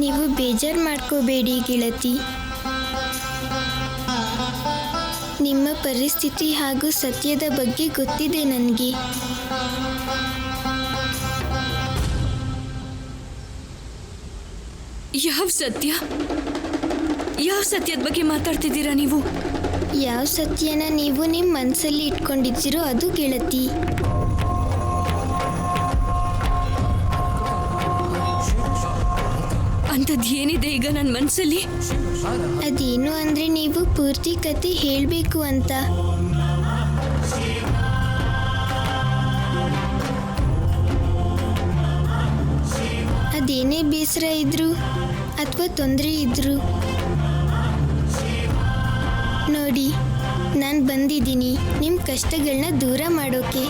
ನೀವು ಬೇಜಾರು ಮಾಡ್ಕೋಬೇಡಿ ಗೆಳತಿ. ನಿಮ್ಮ ಪರಿಸ್ಥಿತಿ ಹಾಗೂ ಸತ್ಯದ ಬಗ್ಗೆ ಗೊತ್ತಿದೆ ನನಗೆ. ಯಾವ ಸತ್ಯ? ಯಾವ ಸತ್ಯದ ಬಗ್ಗೆ ಮಾತಾಡ್ತಿದ್ದೀರಾ ನೀವು? ಯಾವ ಸತ್ಯನ ನೀವು ನಿಮ್ಮ ಮನಸ್ಸಲ್ಲಿ ಇಟ್ಕೊಂಡಿದ್ದೀರೋ ಅದು ಗೆಳತಿ. ಅಂಥದ್ದು ಏನಿದೆ ಈಗ ನನ್ನ ಮನಸ್ಸಲ್ಲಿ? ಅದೇನು ಅಂದರೆ ನೀವು ಪೂರ್ತಿ ಕತೆ ಹೇಳಬೇಕು ಅಂತ. ಅದೇನೇ ಬೇಸರ ಇದ್ರು ಅಥವಾ ತೊಂದರೆ ಇದ್ರು ನೋಡಿ, ನಾನು ಬಂದಿದ್ದೀನಿ ನಿಮ್ಮ ಕಷ್ಟಗಳನ್ನ ದೂರ ಮಾಡೋಕೆ.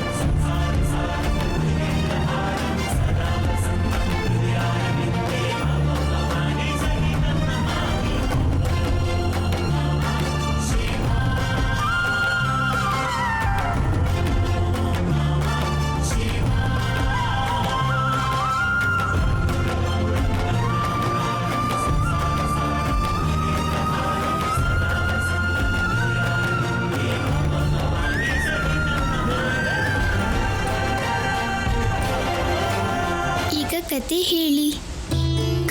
ಕತೆ ಹೇಳಿ.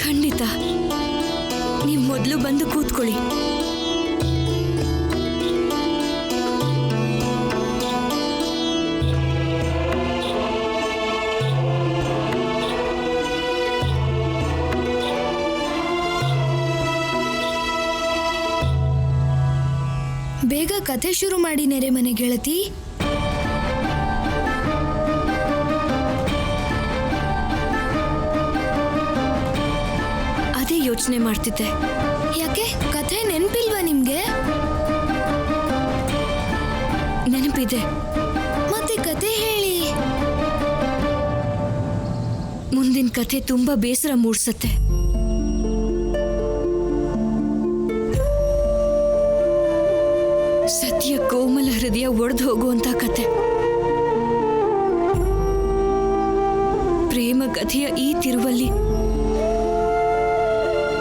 ಖಂಡಿತ. ನೀವು ಮೊದಲು ಬಂದು ಕೂತ್ಕೊಳ್ಳಿ. ಬೇಗ ಕತೆ ಶುರು ಮಾಡಿ ನೆರೆಮನೆ ಗೆಳತಿ. ಯೋಚನೆ ಮಾಡ್ತಿದ್ದೆ. ಯಾಕೆ ಕಥೆ ನೆನಪಿಲ್ವಾ ನಿಮ್ಗೆ? ನೆನಪಿದೆ. ಮತ್ತೆ ಕತೆ ಹೇಳಿ. ಮುಂದಿನ ಕಥೆ ತುಂಬಾ ಬೇಸರ ಮೂಡಿಸುತ್ತೆ. ಸತ್ಯ ಕೋಮಲ ಹೃದಯ ಒಡೆದು ಹೋಗುವಂತ ಕತೆ. ಪ್ರೇಮ ಕಥೆಯ ಈ ತಿರುವಲ್ಲಿ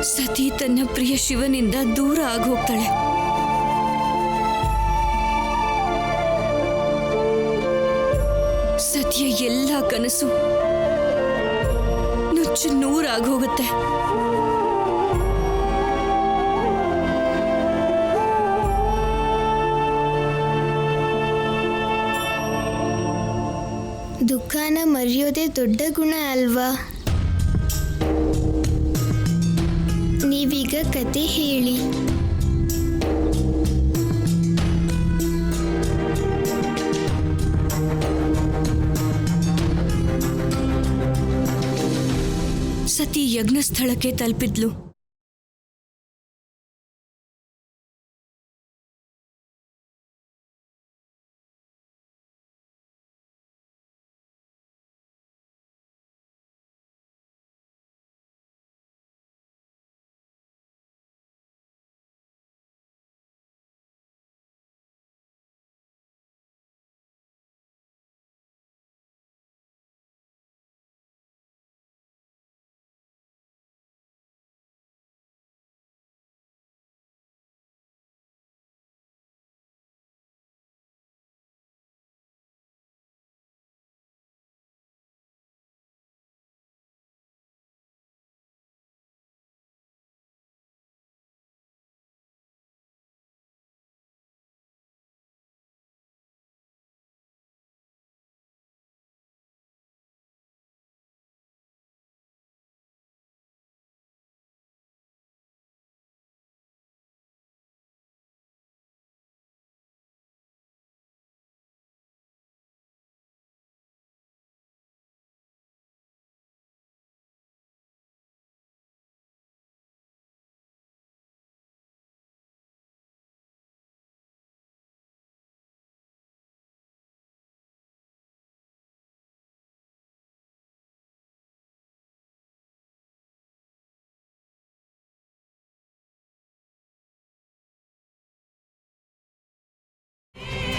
ಸತಿ ತನ್ನ ಪ್ರಿಯ ಶಿವನಿಂದ ದೂರ ಆಗೋಗ್ತಾಳೆ. ಸತಿಯ ಎಲ್ಲ ಕನಸು ನುಚ್ಚು ನೂರಾಗೋಗುತ್ತೆ. ದುಃಖನ ಮರೆಯೋದೇ ದೊಡ್ಡ ಗುಣ ಅಲ್ವಾ? ನೀವೀಗ ಕತೆ ಹೇಳಿ. ಸತಿ ಯಜ್ಞ ಸ್ಥಳಕ್ಕೆ ತಲುಪಿದ್ಲು.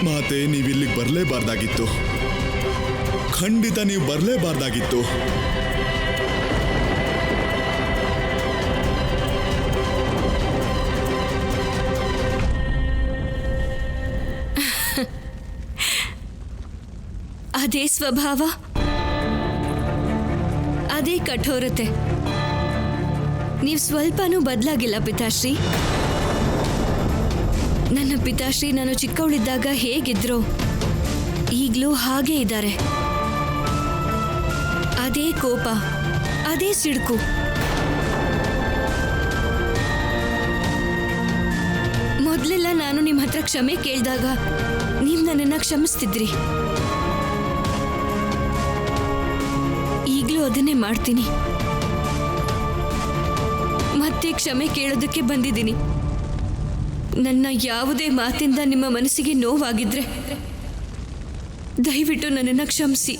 ಮಾತೆ, ನೀವಿಲ್ಲಿಗೆ ಬರಲೇಬಾರ್ದಾಗಿತ್ತು. ಖಂಡಿತ ನೀವು ಬರಲೇಬಾರ್ದಾಗಿತ್ತು. ಅದೇ ಸ್ವಭಾವ, ಅದೇ ಕಠೋರತೆ. ನೀವು ಸ್ವಲ್ಪನೂ ಬದಲಾಗಿಲ್ಲ ಪಿತಾಶ್ರೀ. ನನ್ನ ಪಿತಾಶ್ರೀ ನಾನು ಚಿಕ್ಕವಳಿದ್ದಾಗ ಹೇಗಿದ್ರು ಈಗಲೂ ಹಾಗೇ ಇದ್ದಾರೆ. ಅದೇ ಕೋಪ, ಅದೇ ಸಿಡುಕು. ಮೊದಲೆಲ್ಲ ನಾನು ನಿಮ್ಮ ಹತ್ರ ಕ್ಷಮೆ ಕೇಳಿದಾಗ ನೀವು ನನ್ನನ್ನು ಕ್ಷಮಿಸ್ತಿದ್ರಿ. ಈಗಲೂ ಅದನ್ನೇ ಮಾಡ್ತೀನಿ. ಮತ್ತೆ ಕ್ಷಮೆ ಕೇಳೋದಕ್ಕೆ ಬಂದಿದ್ದೀನಿ. ನನ್ನ ಯಾವುದೇ ಮಾತಿಂದ ನಿಮ್ಮ ಮನಸ್ಸಿಗೆ ನೋವಾಗಿದ್ರೆ ದಯವಿಟ್ಟು ನನ್ನನ್ನು ಕ್ಷಮಿಸಿ.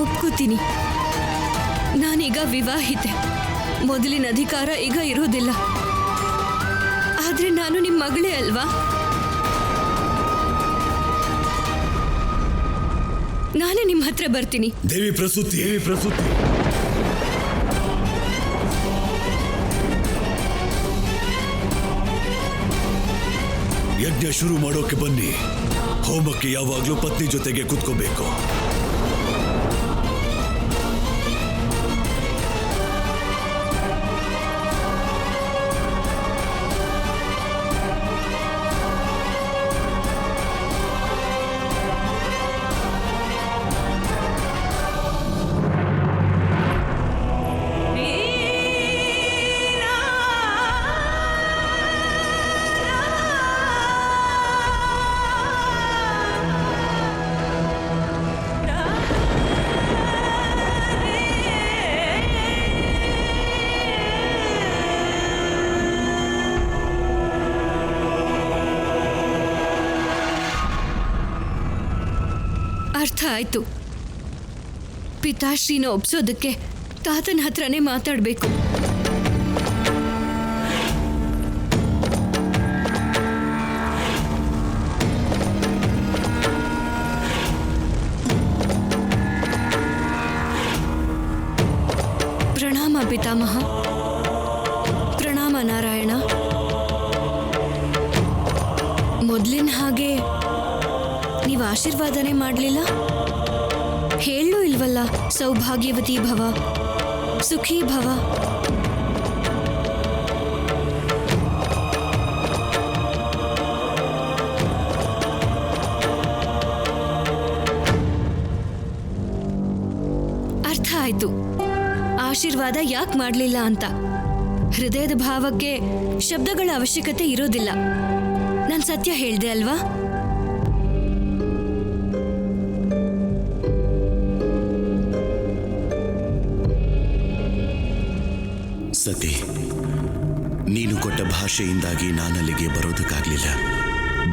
ಒಪ್ಕೋತೀನಿ, ನಾನೀಗ ವಿವಾಹಿತೆ. ಮೊದಲಿನ ಅಧಿಕಾರ ಈಗ ಇರೋದಿಲ್ಲ. ಆದ್ರೆ ನಾನು ನಿಮ್ಮ ಮಗಳೇ ಅಲ್ವಾ? ನಾನೇ ನಿಮ್ಮ ಹತ್ರ ಬರ್ತೀನಿ. ದೇವಿ ಪ್ರಸೂತಿ, ಯಜ್ಞ ಶುರು ಮಾಡೋಕೆ ಬನ್ನಿ. ಹೋಮಕ್ಕೆ ಯಾವಾಗ್ಲೂ ಪತ್ನಿ ಜೊತೆಗೆ ಕೂತ್ಕೋಬೇಕು. ಅರ್ಥ ಆಯ್ತು. ಪಿತಾಶ್ರೀನ ಒಪ್ಸೋದಕ್ಕೆ ತಾತನ ಹತ್ರನೇ ಮಾತಾಡಬೇಕು. ಪ್ರಣಾಮ ಪಿತಾಮಹ. ಪ್ರಣಾಮ ನಾರಾಯಣ. ಮೊದಲಿನ ಹಾಗೆ ನೀವು ಆಶೀರ್ವಾದನೆ ಮಾಡಲಿಲ್ಲ? ಹೇಳಲೂ ಇಲ್ವಲ್ಲ, ಸೌಭಾಗ್ಯವತಿ ಭವ, ಸುಖೀ ಭವ. ಅರ್ಥ ಆಯ್ತು ಆಶೀರ್ವಾದ ಯಾಕೆ ಮಾಡಲಿಲ್ಲ ಅಂತ. ಹೃದಯದ ಭಾವಕ್ಕೆ ಶಬ್ದಗಳ ಅವಶ್ಯಕತೆ ಇರೋದಿಲ್ಲ. ನಾನು ಸತ್ಯ ಹೇಳ್ದೆ ಅಲ್ವಾ? ಸತಿ, ನೀನು ಕೊಟ್ಟ ಭಾಷೆಯಿಂದಾಗಿ ನಾನಲ್ಲಿಗೆ ಬರೋದಕ್ಕಾಗಲಿಲ್ಲ.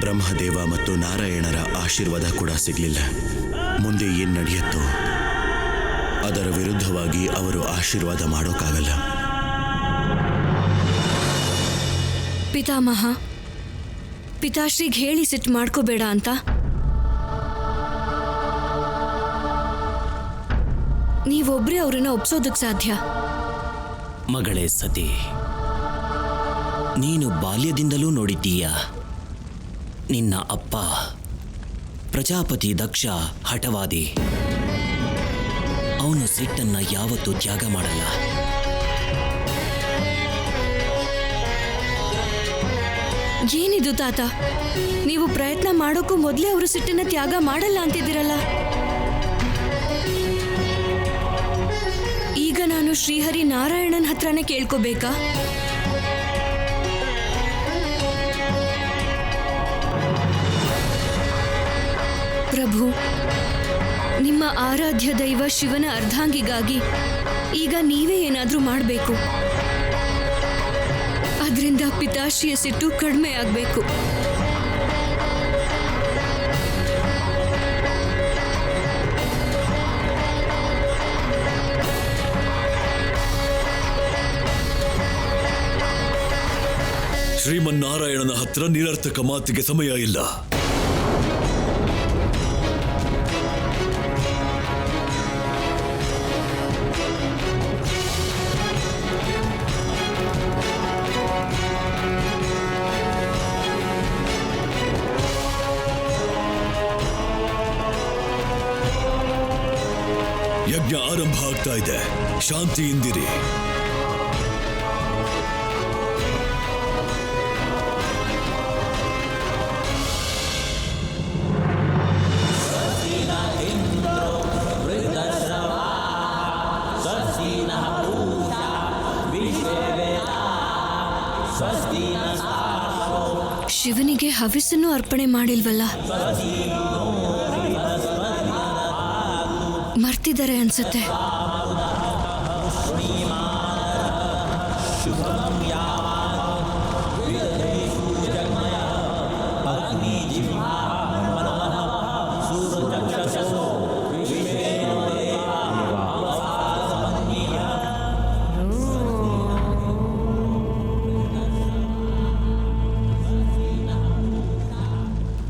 ಬ್ರಹ್ಮದೇವ ಮತ್ತು ನಾರಾಯಣರ ಆಶೀರ್ವಾದ ಕೂಡ ಸಿಗಲಿಲ್ಲ. ಮುಂದೆ ಏನು ನಡೆಯುತ್ತೋ ಅದರ ವಿರುದ್ಧವಾಗಿ ಅವರು ಆಶೀರ್ವಾದ ಮಾಡೋಕ್ಕಾಗಲ್ಲ. ಪಿತಾಮಹ, ಪಿತಾಶ್ರೀಗೆ ಹೇಳಿ ಸಿಟ್ಟು ಮಾಡ್ಕೋಬೇಡ ಅಂತ. ನೀವೊಬ್ಬರೇ ಅವರನ್ನ ಒಪ್ಸೋದಕ್ಕೆ ಸಾಧ್ಯ. ಮಗಳೇ ಸತಿ, ನೀನು ಬಾಲ್ಯದಿಂದಲೂ ನೋಡಿದ್ದೀಯ. ನಿನ್ನ ಅಪ್ಪ ಪ್ರಜಾಪತಿ ದಕ್ಷ ಹಠವಾದಿ. ಅವನು ಸಿಟ್ಟನ್ನ ಯಾವತ್ತೂ ತ್ಯಾಗ ಮಾಡಲ್ಲ. ಏನಿದು ತಾತ, ನೀವು ಪ್ರಯತ್ನ ಮಾಡೋಕ್ಕೂ ಮೊದಲೇ ಅವರು ಸಿಟ್ಟನ್ನ ತ್ಯಾಗ ಮಾಡಲ್ಲ ಅಂತಿದ್ದೀರಲ್ಲ. ಈಗ ನಾನು ಶ್ರೀಹರಿ ನಾರಾಯಣನ್ ಹತ್ರನೇ ಕೇಳ್ಕೋಬೇಕಾ? ಪ್ರಭು, ನಿಮ್ಮ ಆರಾಧ್ಯ ದೈವ ಶಿವನ ಅರ್ಧಾಂಗಿಗಾಗಿ ಈಗ ನೀವೇ ಏನಾದ್ರೂ ಮಾಡಬೇಕು. ಅದರಿಂದ ಪಿತಾಶ್ರೀಯ ಸಿಟ್ಟು ಕಡಿಮೆ ಆಗಬೇಕು. ಶ್ರೀಮನ್ನಾರಾಯಣನ ಹತ್ರ ನಿರರ್ಥಕ ಮಾತಿಗೆ ಸಮಯ ಇಲ್ಲ. ಯಜ್ಞ ಆರಂಭ ಆಗ್ತಾ ಇದೆ, ಶಾಂತಿಯಿಂದಿರಿ. ಶಿವನಿಗೆ ಹವಿಸ್ಸನ್ನು ಅರ್ಪಣೆ ಮಾಡಿಲ್ವಲ್ಲ? ಮರ್ತಿದ್ದಾರೆ ಅನ್ಸುತ್ತೆ.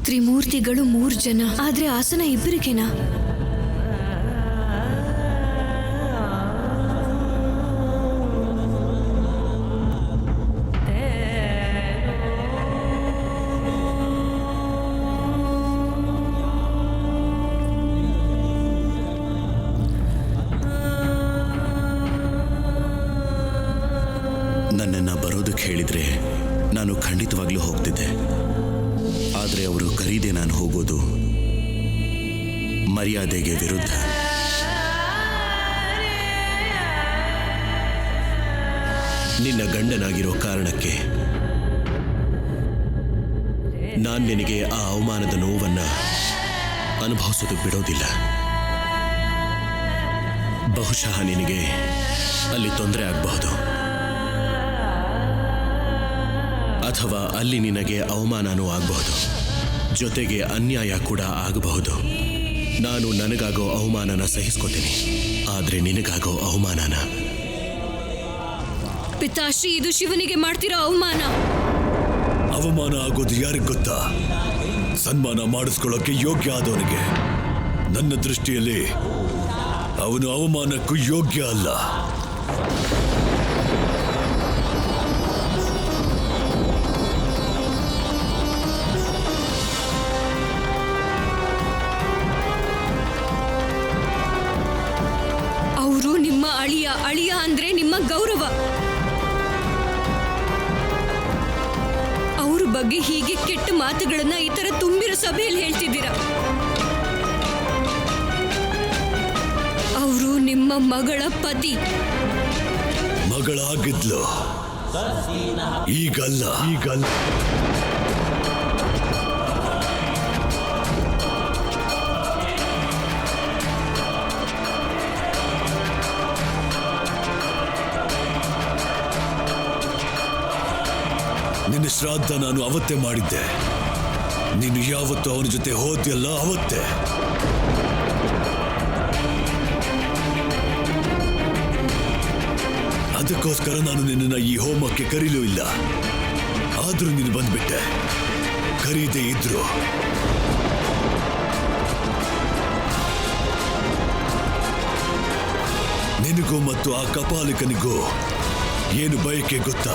ತ್ರಿಮೂರ್ತಿಗಳು 3 ಜನ, ಆದ್ರೆ ಆಸನ ಇಬ್ಬರಿಗೇನಾ? ನನ್ನನ್ನು ಬರೋದಕ್ಕೆ ಹೇಳಿದ್ರೆ ನಾನು ಖಂಡಿತವಾಗ್ಲೂ ಹೋಗ್ತಿದ್ದೆ. ಆದರೆ ಅವರು ಕರೀದೆ ನಾನು ಹೋಗೋದು ಮರ್ಯಾದೆಗೆ ವಿರುದ್ಧ. ನಿನ್ನ ಗಂಡನಾಗಿರೋ ಕಾರಣಕ್ಕೆ ನಾನು ನಿನಗೆ ಆ ಅವಮಾನದ ನೋವನ್ನು ಅನುಭವಿಸೋದು ಬಿಡೋದಿಲ್ಲ. ಬಹುಶಃ ನಿನಗೆ ಅಲ್ಲಿ ತೊಂದರೆ ಆಗಬಹುದು, ಅಥವಾ ಅಲ್ಲಿ ನಿನಗೆ ಅವಮಾನನೂ ಆಗಬಹುದು, ಜೊತೆಗೆ ಅನ್ಯಾಯ ಕೂಡ ಆಗಬಹುದು. ನಾನು ನನಗಾಗೋ ಅವಮಾನನ ಸಹಿಸ್ಕೋತೀನಿ, ಆದರೆ ನಿನಗಾಗೋ ಅವಮಾನನ. ಪಿತಾಶ್ರೀ, ಇದು ಶಿವನಿಗೆ ಮಾಡ್ತಿರೋ ಅವಮಾನ. ಅವಮಾನ ಆಗೋದು ಯಾರಿಗೆ ಗೊತ್ತಾ? ಸನ್ಮಾನ ಮಾಡಿಸ್ಕೊಳ್ಳೋಕೆ ಯೋಗ್ಯ ಆದವನಿಗೆ. ನನ್ನ ದೃಷ್ಟಿಯಲ್ಲಿ ಅವನು ಅವಮಾನಕ್ಕೂ ಯೋಗ್ಯ ಅಲ್ಲ. ಅವರು ನಿಮ್ಮ ಅಳಿಯ ಅಂದ್ರೆ ನಿಮ್ಮ ಗೌರವ. ಅವ್ರ ಬಗ್ಗೆ ಹೀಗೆ ಕೆಟ್ಟ ಮಾತುಗಳನ್ನ ಈ ತರ ತುಂಬಿರೋ ಸಭೆಯಲ್ಲಿ ಹೇಳ್ತಿದ್ದೀರಾ. ಅವರು ನಿಮ್ಮ ಮಗಳ ಪತಿ. ಮಗಳಾಗಿದ್ಲು, ಈಗಲ್ಲ. ನಿನ್ನ ಶ್ರಾದ್ದ ನಾನು ಅವತ್ತೇ ಮಾಡಿದ್ದೆ. ನೀನು ಯಾವತ್ತು ಅವನ ಜೊತೆ ಹೋದ್ಯಲ್ಲ ಅವತ್ತೇ. ಅದಕ್ಕೋಸ್ಕರ ನಾನು ನಿನ್ನನ್ನ ಈ ಹೋಮಕ್ಕೆ ಕರೀಲೂ ಇಲ್ಲ. ಆದ್ರೂ ನೀನು ಬಂದ್ಬಿಟ್ಟೆ. ಕರೀದೇ ಇದ್ರು ನಿನಗೂ ಮತ್ತು ಆ ಕಪಾಲಿಕನಿಗೂ ಏನು ಬಯಕೆ ಗೊತ್ತಾ?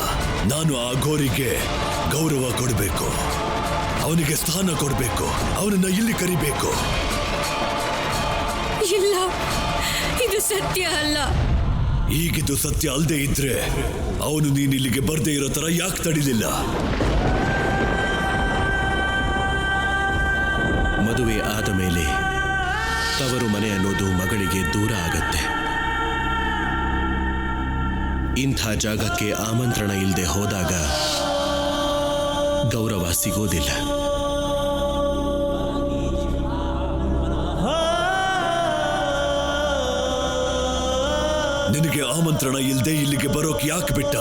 ನಾನು ಆ ಘೋರಿಗೆ ಗೌರವ ಕೊಡಬೇಕು, ಅವನಿಗೆ ಸ್ಥಾನ ಕೊಡಬೇಕು, ಅವನನ್ನ ಇಲ್ಲಿ ಕರಿಬೇಕು. ಇಲ್ಲ, ಇದು ಸತ್ಯ ಅಲ್ಲ. ಈಗಿದು ಸತ್ಯ ಅಲ್ಲದೆ ಇದ್ರೆ ಅವನು ನೀನ್ ಇಲ್ಲಿಗೆ ಬರ್ದೇ ಇರೋ ತರ ಯಾಕೆ ತಡಿಲಿಲ್ಲ? ಮದುವೆ ಆದ ಮೇಲೆ ತವರು ಮನೆ ಅನ್ನೋದು ಮಗಳಿಗೆ ದೂರ ಆಗತ್ತೆ. ಇಂಥ ಜಾಗಕ್ಕೆ ಆಮಂತ್ರಣ ಇಲ್ಲದೆ ಹೋದಾಗ ಗೌರವ ಸಿಗೋದಿಲ್ಲ. ನಿನಗೆ ಆಮಂತ್ರಣ ಇಲ್ಲದೆ ಇಲ್ಲಿಗೆ ಬರೋಕ್ ಯಾಕೆ ಬಿಟ್ಟ?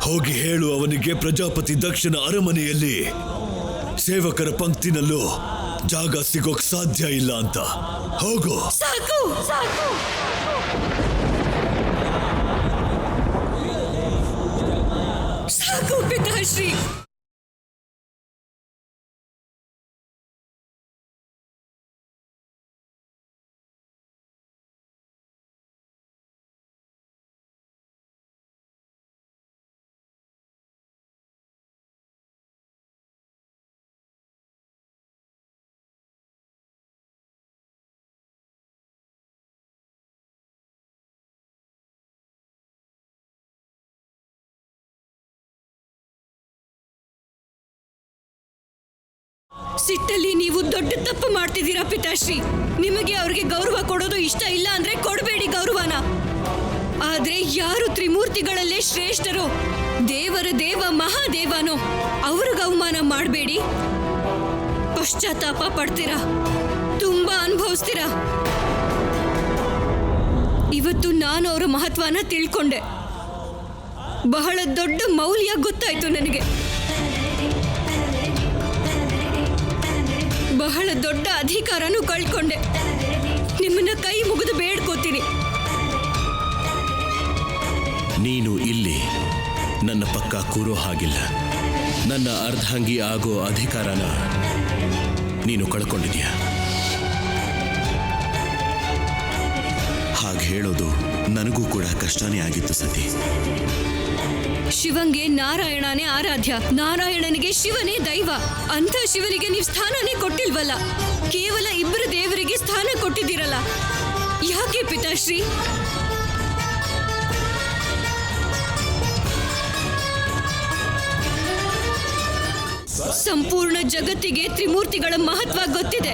ಹೋಗಿ ಹೇಳು ಅವನಿಗೆ ಪ್ರಜಾಪತಿ ದಕ್ಷಿಣ ಅರಮನೆಯಲ್ಲಿ ಸೇವಕರ ಪಂಕ್ತಿನಲ್ಲೂ ಜಾಗ ಸಿಗೋಕ್ ಸಾಧ್ಯ ಇಲ್ಲ ಅಂತ. ಹೋಗು. ಸಾಕು ಸಾಕು. ಸಾಕು ಪಿತಾಶ್ರೀ. ಸಿಟ್ಟಲ್ಲಿ ನೀವು ದೊಡ್ಡ ತಪ್ಪು ಮಾಡ್ತಿದ್ದೀರಾ ಪಿತಾಶ್ರೀ. ನಿಮಗೆ ಅವ್ರಿಗೆ ಗೌರವ ಕೊಡೋದು ಇಷ್ಟ ಇಲ್ಲ ಅಂದ್ರೆ ಕೊಡಬೇಡಿ ಗೌರವನ. ಆದ್ರೆ ಯಾರು ತ್ರಿಮೂರ್ತಿಗಳಲ್ಲೇ ಶ್ರೇಷ್ಠರೋ, ದೇವರ ದೇವ ಮಹಾದೇವನೋ ಅವ್ರಿಗೆ ಅವಮಾನ ಮಾಡಬೇಡಿ. ಪಶ್ಚಾತ್ತಾಪ ಪಡ್ತೀರಾ, ತುಂಬಾ ಅನುಭವಿಸ್ತೀರಾ. ಇವತ್ತು ನಾನು ಅವರ ಮಹತ್ವನ ತಿಳ್ಕೊಂಡೆ. ಬಹಳ ದೊಡ್ಡ ಮೌಲ್ಯ ಗೊತ್ತಾಯ್ತು ನನಗೆ. ಬಹಳ ದೊಡ್ಡ ಅಧಿಕಾರನೂ ಕಳ್ಕೊಂಡೆ. ನಿಮ್ಮನ್ನ ಕೈ ಮುಗಿದು ಬೇಡ್ಕೋತೀನಿ. ನೀನು ಇಲ್ಲಿ ನನ್ನ ಪಕ್ಕ ಕೂರೋ ಹಾಗಿಲ್ಲ. ನನ್ನ ಅರ್ಧಾಂಗಿ ಆಗೋ ಅಧಿಕಾರನ ನೀನು ಕಳ್ಕೊಂಡಿದೀಯ. ಹಾಗೆ ಹೇಳೋದು ನನಗೂ ಕೂಡ ಕಷ್ಟನೇ ಆಗಿತ್ತು ಸತಿ. ಶಿವಂಗೆ ನಾರಾಯಣನೇ ಆರಾಧ್ಯ, ನಾರಾಯಣನಿಗೆ ಶಿವನೇ ದೈವ. ಅಂತ ಶಿವನಿಗೆ ನೀವು ಸ್ಥಾನನೇ ಕೊಟ್ಟಿಲ್ವಲ್ಲ. ಕೇವಲ ಇಬ್ಬರು ದೇವರಿಗೆ ಸ್ಥಾನ ಕೊಟ್ಟಿದ್ದೀರಲ್ಲ. ಯಾಕೆ ಪಿತಾಶ್ರೀ? ಸಂಪೂರ್ಣ ಜಗತ್ತಿಗೆ ತ್ರಿಮೂರ್ತಿಗಳ ಮಹತ್ವ ಗೊತ್ತಿದೆ.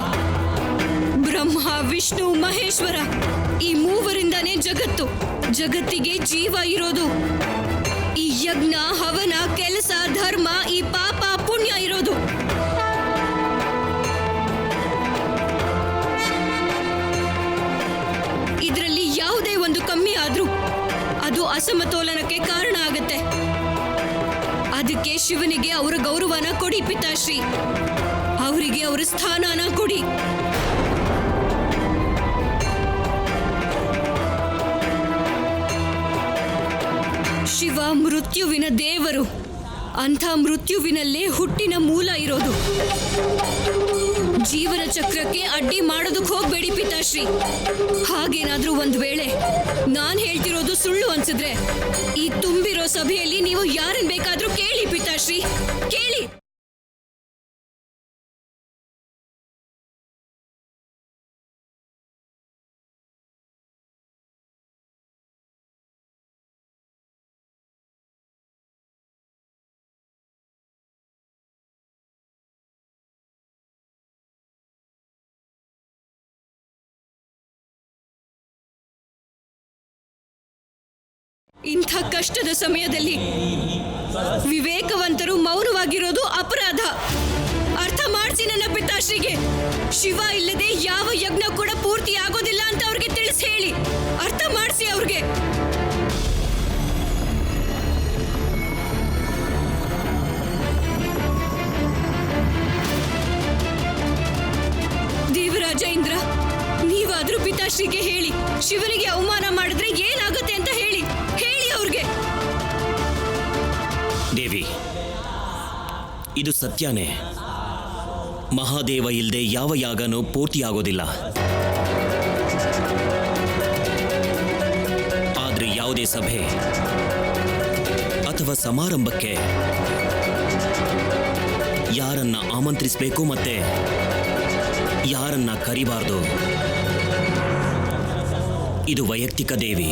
ಬ್ರಹ್ಮ, ವಿಷ್ಣು, ಮಹೇಶ್ವರ ಈ ಮೂವರಿಂದಾನೇ ಜಗತ್ತು. ಜಗತ್ತಿಗೆ ಜೀವ ಇರೋದು. ಈ ಯಜ್ಞ, ಹವನ, ಕೆಲಸ, ಧರ್ಮ, ಈ ಪಾಪ, ಪುಣ್ಯ ಇರೋದು. ಇದರಲ್ಲಿ ಯಾವುದೇ ಒಂದು ಕಮ್ಮಿ ಆದ್ರೂ ಅದು ಅಸಮತೋಲನಕ್ಕೆ ಕಾರಣ ಆಗುತ್ತೆ. ಅದಕ್ಕೆ ಶಿವನಿಗೆ ಅವರ ಗೌರವನ ಕೊಡಿ ಪಿತಾಶ್ರೀ. ಅವರಿಗೆ ಅವರ ಸ್ಥಾನನ ಕೊಡಿ. ಶಿವ ಮೃತ್ಯುವಿನ ದೇವರು. ಅಂಥ ಮೃತ್ಯುವಿನಲ್ಲೇ ಹುಟ್ಟಿನ ಮೂಲ ಇರೋದು. ಜೀವನ ಚಕ್ರಕ್ಕೆ ಅಡ್ಡಿ ಮಾಡೋದಕ್ಕೆ ಹೋಗ್ಬೇಡಿ ಪಿತಾಶ್ರೀ. ಹಾಗೇನಾದ್ರೂ ಒಂದ್ ವೇಳೆ ನಾನ್ ಹೇಳ್ತಿರೋದು ಸುಳ್ಳು ಅನ್ಸಿದ್ರೆ ಈ ತುಂಬಿರೋ ಸಭೆಯಲ್ಲಿ ನೀವು ಯಾರನ್ನ ಬೇಕಾದ್ರೂ ಕೇಳಿ ಪಿತಾಶ್ರೀ, ಕೇಳಿ. ಇಂಥ ಕಷ್ಟದ ಸಮಯದಲ್ಲಿ ವಿವೇಕವಂತರು ಮೌನವಾಗಿರೋದು ಅಪರಾಧ. ಅರ್ಥ ಮಾಡಿಸಿ ನನ್ನ ಪಿತಾಶ್ರೀಗೆ. ಶಿವ ಇಲ್ಲದೆ ಯಾವ ಯಜ್ಞ ಕೂಡ ಪೂರ್ತಿ ಆಗೋದಿಲ್ಲ ಅಂತ ಅವ್ರಿಗೆ ತಿಳಿಸಿ ಹೇಳಿ. ಅರ್ಥ ಮಾಡಿಸಿ ಅವ್ರಿಗೆ. ದೇವರಾಜ ಇಂದ್ರ, ನೀವಾದ್ರೂ ಪಿತಾಶ್ರೀಗೆ ಹೇಳಿ, ಶಿವನಿಗೆ ಅವಮಾನ ಮಾಡಿದ್ರೆ ಏನಾಗುತ್ತೆ ಅಂತ ಹೇಳಿ ಅವ್ರಿಗೆ. ದೇವಿ, ಇದು ಸತ್ಯನೇ. ಮಹಾದೇವ ಇಲ್ಲದೆ ಯಾವ ಯಾಗನೂ ಪೂರ್ತಿಯಾಗೋದಿಲ್ಲ. ಆದ್ರೆ ಯಾವುದೇ ಸಭೆ ಅಥವಾ ಸಮಾರಂಭಕ್ಕೆ ಯಾರನ್ನ ಆಮಂತ್ರಿಸಬೇಕು ಮತ್ತೆ ಯಾರನ್ನ ಕರಿಬಾರ್ದು ಇದು ವೈಯಕ್ತಿಕ ದೇವಿ.